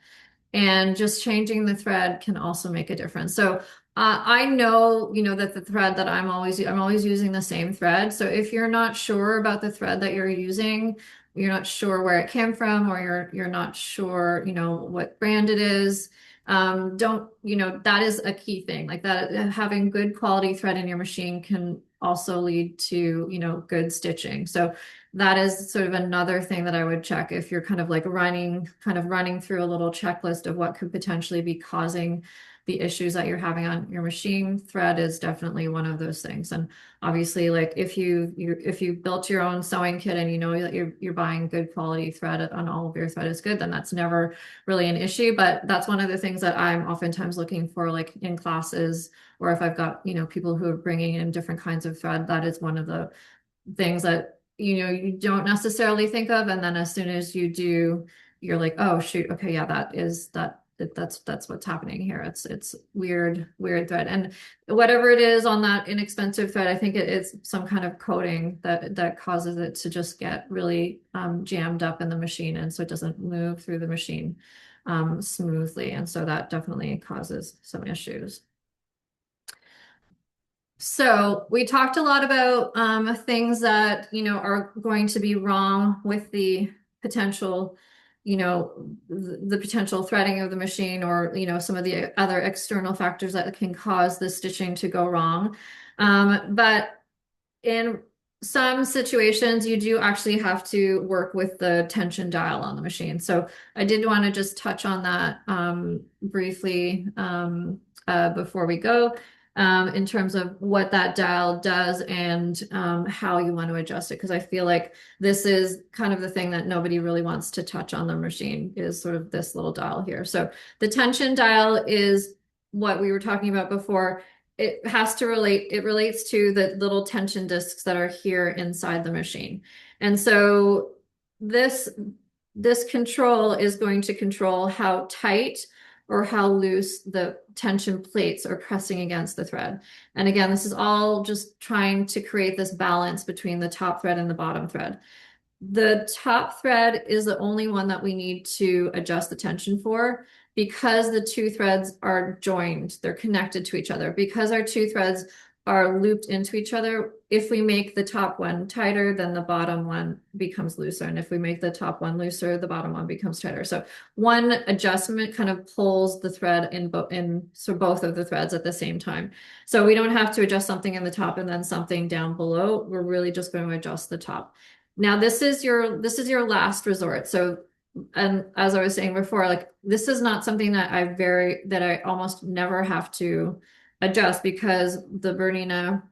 And just changing the thread can also make a difference. So I know, that the thread that I'm always using the same thread. So if you're not sure about the thread that you're using, you're not sure where it came from, or you're not sure, what brand it is, that is a key thing. Like that, having good quality thread in your machine can also lead to, good stitching. So that is sort of another thing that I would check if you're kind of running through a little checklist of what could potentially be causing the issues that you're having on your machine. Thread is definitely one of those things. And obviously, like if you built your own sewing kit and you know that you're buying good quality thread on all of your thread is good, then that's never really an issue. But that's one of the things that I'm oftentimes looking for, like in classes, or if I've got, people who are bringing in different kinds of thread, that is one of the things that you don't necessarily think of, and then as soon as you do, you're like, oh shoot, okay, yeah, that's what's happening here. It's weird thread, and whatever it is on that inexpensive thread, I think it's some kind of coating that causes it to just get really jammed up in the machine, and so it doesn't move through the machine smoothly, and so that definitely causes some issues. So we talked a lot about things that, are going to be wrong with the potential, the potential threading of the machine, or, some of the other external factors that can cause the stitching to go wrong. But in some situations, you do actually have to work with the tension dial on the machine. So I did want to just touch on that briefly before we go. In terms of what that dial does and how you want to adjust it. Because I feel like this is kind of the thing that nobody really wants to touch on the machine, is sort of this little dial here. So the tension dial is what we were talking about before. It relates to the little tension discs that are here inside the machine. And so this control is going to control how tight or how loose the tension plates are pressing against the thread. And again, this is all just trying to create this balance between the top thread and the bottom thread. The top thread is the only one that we need to adjust the tension for, because the two threads are joined, they're connected to each other. Because our two threads are looped into each other, if we make the top one tighter, then the bottom one becomes looser. And if we make the top one looser, the bottom one becomes tighter. So one adjustment kind of pulls the thread so both of the threads at the same time. So we don't have to adjust something in the top and then something down below. We're really just going to adjust the top. Now, this is your last resort. So, and as I was saying before, like, this is not something that I almost never have to adjust, because the Bernina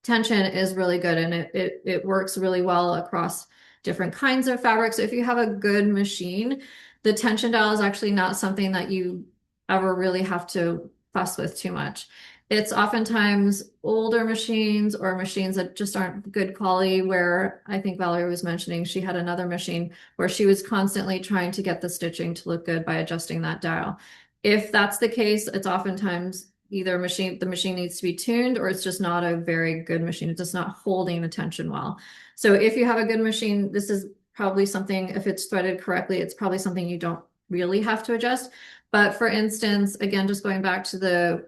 tension is really good, and it works really well across different kinds of fabrics. So if you have a good machine, the tension dial is actually not something that you ever really have to fuss with too much. It's oftentimes older machines or machines that just aren't good quality, where I think Valerie was mentioning she had another machine where she was constantly trying to get the stitching to look good by adjusting that dial. If that's the case, it's oftentimes either the machine needs to be tuned, or it's just not a very good machine. It's just not holding the tension well. So if you have a good machine, this is probably something, if it's threaded correctly, it's probably something you don't really have to adjust. But for instance, again, just going back to the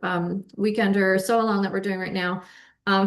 Weekender sew along that we're doing right now,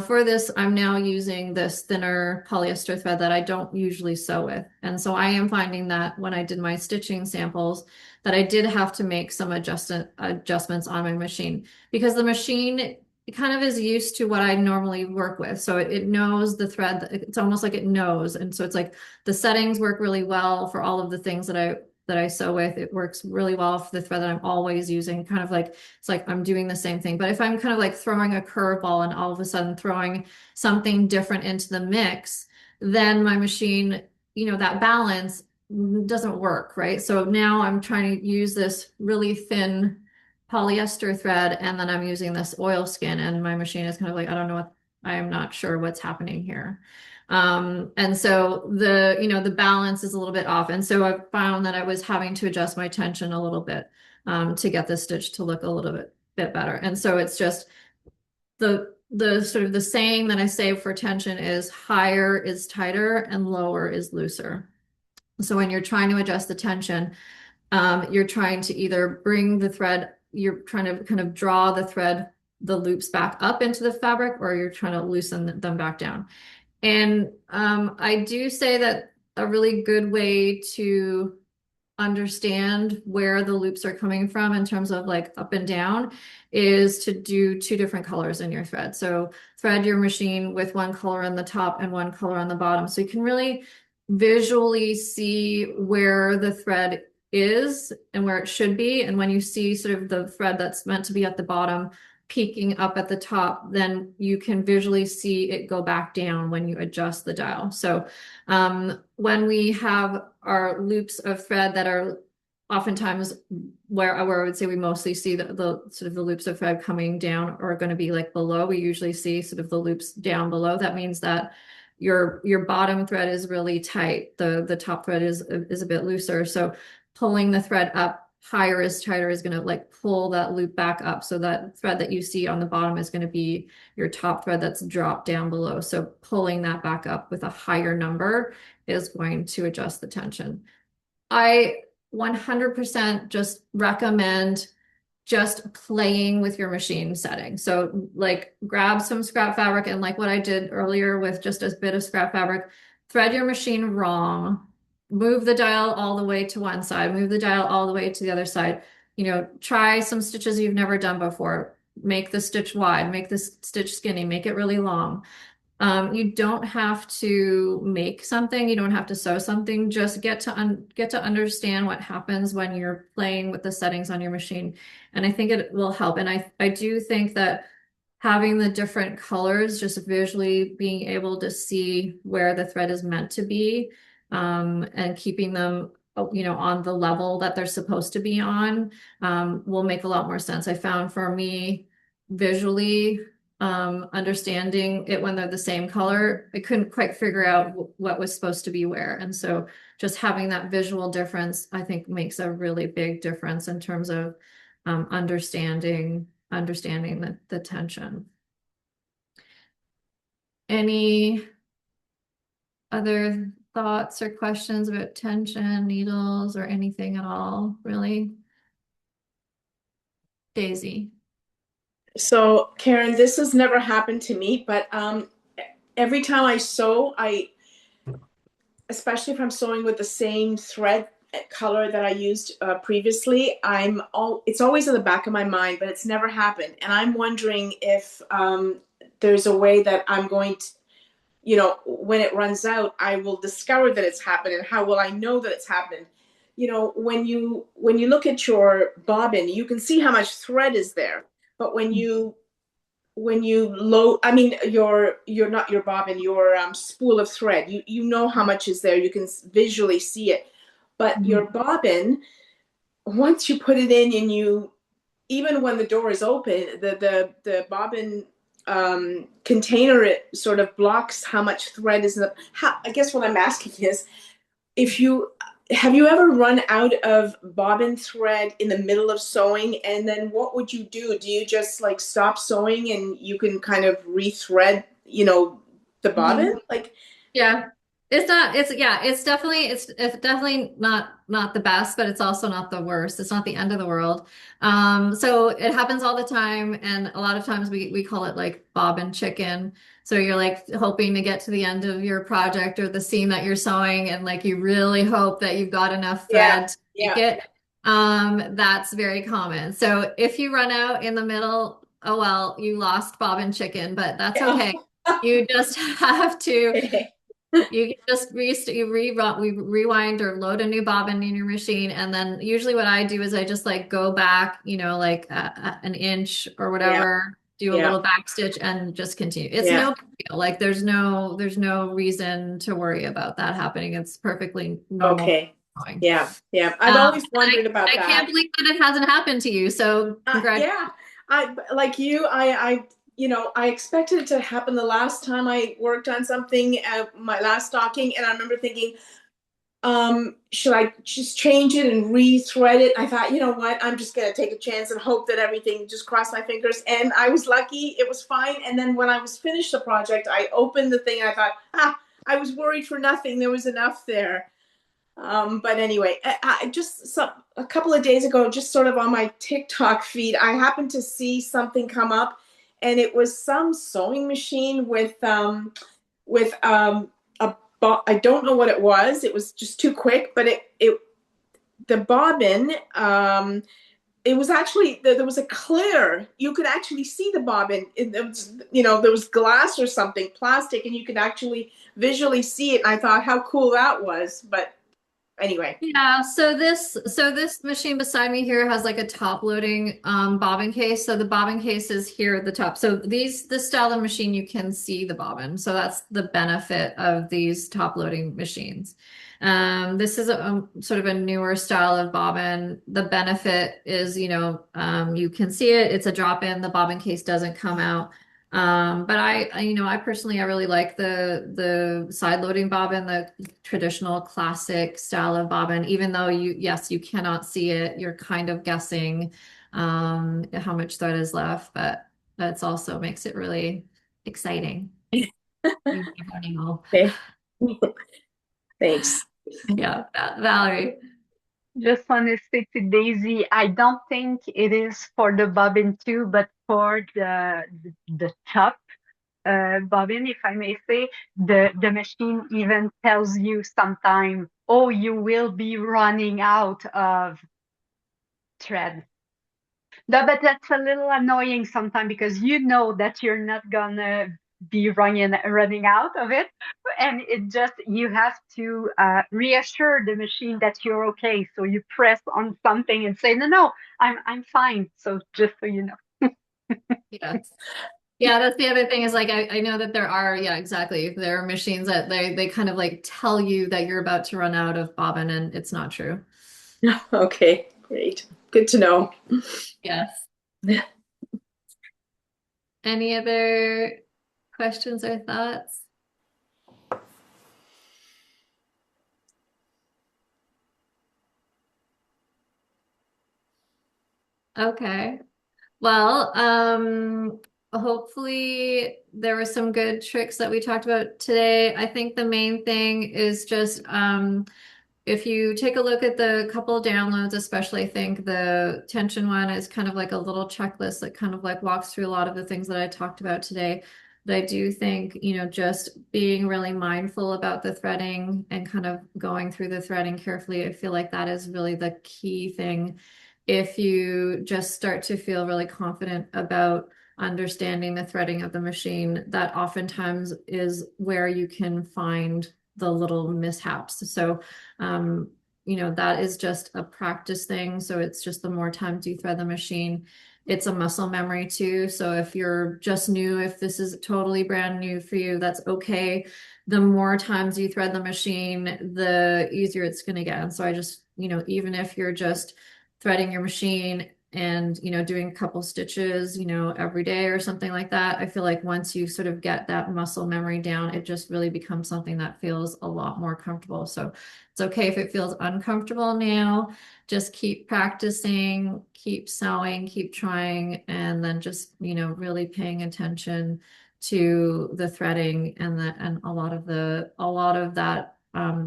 for this, I'm now using this thinner polyester thread that I don't usually sew with. And so I am finding that when I did my stitching samples, that I did have to make some adjustments on my machine, because the machine kind of is used to what I normally work with. So it knows the thread, it's almost like it knows. And so it's like the settings work really well for all of the things that I sew with. It works really well for the thread that I'm always using, kind of like, it's like I'm doing the same thing. But if I'm kind of like throwing a curveball and all of a sudden throwing something different into the mix, then my machine, that balance doesn't work, right? So now I'm trying to use this really thin polyester thread, and then I'm using this oilskin, and my machine is kind of like, I am not sure what's happening here. And so the balance is a little bit off. And so I found that I was having to adjust my tension a little bit to get the stitch to look a little bit better. And so it's just the sort of the saying that I say for tension is higher is tighter and lower is looser. So when you're trying to adjust the tension, you're trying to either bring the thread, you're trying to kind of draw the loops back up into the fabric, or you're trying to loosen them back down. And I do say that a really good way to understand where the loops are coming from in terms of like up and down is to do two different colors in your thread. So thread your machine with one color on the top and one color on the bottom. So you can really visually see where the thread is and where it should be. And when you see sort of the thread that's meant to be at the bottom peeking up at the top, then you can visually see it go back down when you adjust the dial. So when we have our loops of thread that are oftentimes where I would say we mostly see the sort of the loops of thread coming down are going to be like below. We usually see sort of the loops down below. That means that your bottom thread is really tight. The top thread is a bit looser. So pulling the thread up higher is tighter is going to like pull that loop back up. So that thread that you see on the bottom is going to be your top thread that's dropped down below. So pulling that back up with a higher number is going to adjust the tension. I 100% just recommend just playing with your machine setting. So like grab some scrap fabric, and like what I did earlier with just a bit of scrap fabric, thread your machine wrong, move the dial all the way to one side, move the dial all the way to the other side. You know, try some stitches you've never done before. Make the stitch wide, make the stitch skinny, make it really long. You don't have to make something, you don't have to sew something, just get to understand what happens when you're playing with the settings on your machine. And I think it will help. And I do think that having the different colors, just visually being able to see where the thread is meant to be, and keeping them, you know, on the level that they're supposed to be on, will make a lot more sense. I found for me visually, understanding it when they're the same color, I couldn't quite figure out what was supposed to be where. And so just having that visual difference, I think makes a really big difference in terms of understanding the tension. Any other thoughts or questions about tension, needles, or anything at all, really? Daisy. So, Karen, this has never happened to me, but every time I sew, especially if I'm sewing with the same thread color that I used previously, it's always in the back of my mind, but it's never happened. And I'm wondering if there's a way that I'm going to, you know, when it runs out, I will discover that it's happened, and how will I know that it's happened? You know, when you look at your bobbin, you can see how much thread is there. But when you load, I mean, you're not your bobbin, your spool of thread, you know how much is there. You can visually see it. But your bobbin, once you put it in, and even when the door is open, the bobbin container, it sort of blocks how much thread is in the. I guess what I'm asking is, have you ever run out of bobbin thread in the middle of sewing, and then what would you do? Do you just like stop sewing and you can kind of rethread, you know, the bobbin? Like, yeah, it's definitely not the best, but it's also not the worst. It's not the end of the world. So it happens all the time, and a lot of times we call it like bobbin chicken. So you're like hoping to get to the end of your project or the seam that you're sewing, and like you really hope that you've got enough thread to make it. That's very common. So if you run out in the middle, oh well, you lost bobbin chicken, but that's okay. You just have to. You just rewind or load a new bobbin in your machine, and then usually what I do is I just like go back, you know, like an inch or whatever, do a little back stitch, and just continue. It's no big deal. Like there's no reason to worry about that happening. It's perfectly normal. Okay. Yeah. I've always wondered about that. I can't believe that it hasn't happened to you. So yeah, I like you. You know, I expected it to happen the last time I worked on something at my last stocking, and I remember thinking, should I just change it and rethread it? I thought, you know what, I'm just gonna take a chance and hope that everything, just cross my fingers. And I was lucky, it was fine. And then when I was finished the project, I opened the thing and I thought, I was worried for nothing. There was enough there. But anyway, a couple of days ago, just sort of on my TikTok feed, I happened to see something come up. And it was some sewing machine with I don't know what it was. It was just too quick, but the bobbin, it was actually, there was a clear, you could actually see the bobbin. It was, you know, there was glass or something, plastic, and you could actually visually see it. And I thought how cool that was. But anyway. Yeah, so this machine beside me here has like a top loading bobbin case. So the bobbin case is here at the top. So this style of machine, you can see the bobbin. So that's the benefit of these top loading machines. This is a sort of a newer style of bobbin. The benefit is, you know, you can see it. It's a drop in. The bobbin case doesn't come out. But I personally, I really like the side loading bobbin, the traditional classic style of bobbin, even though yes, you cannot see it. You're kind of guessing how much thread is left, but that's also makes it really exciting. You never know. Okay. Thanks. Yeah, Valerie. Just want to say to Daisy, I don't think it is for the bobbin too, but for the top bobbin, if I may say, the machine even tells you sometime, oh, you will be running out of thread. No, but that's a little annoying sometimes because you know that you're not gonna be running out of it, and it just you have to reassure the machine that you're okay. So you press on something and say, no, I'm fine. So just so you know. Yes. Yeah, that's the other thing is like I know that there are, yeah, exactly. There are machines that they kind of like tell you that you're about to run out of bobbin and it's not true. Okay, great. Good to know. Yes. Any other questions or thoughts? Okay. Well, hopefully there were some good tricks that we talked about today. I think the main thing is just if you take a look at the couple downloads, especially I think the tension one is kind of like a little checklist that kind of like walks through a lot of the things that I talked about today. But I do think, just being really mindful about the threading and kind of going through the threading carefully, I feel like that is really the key thing. If you just start to feel really confident about understanding the threading of the machine, that oftentimes is where you can find the little mishaps. So, that is just a practice thing. So it's just the more times you thread the machine, it's a muscle memory too. So if you're just new, if this is totally brand new for you, that's okay. The more times you thread the machine, the easier it's going to get. And so I just, even if you're just threading your machine and doing a couple stitches every day or something like that, I feel like once you sort of get that muscle memory down, it just really becomes something that feels a lot more comfortable. So it's okay if it feels uncomfortable now. Just keep practicing, keep sewing, keep trying, and then just really paying attention to the threading and a lot of that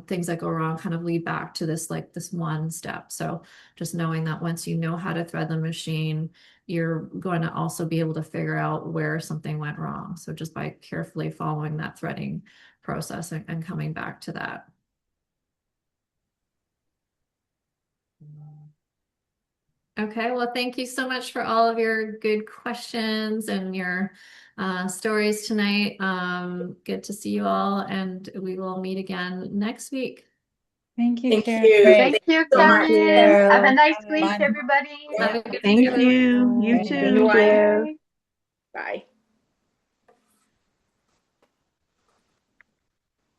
things that go wrong kind of lead back to this one step. So just knowing that once you know how to thread the machine, you're going to also be able to figure out where something went wrong. So just by carefully following that threading process and coming back to that. Okay, well, thank you so much for all of your good questions and your stories tonight. Good to see you all, and we will meet again next week. Thank you, Thank Karen. you. Thank you, so much, Karen. Have a nice Bye. week, everybody. Have a good Thank week. you. You Bye. too. Bye. Bye.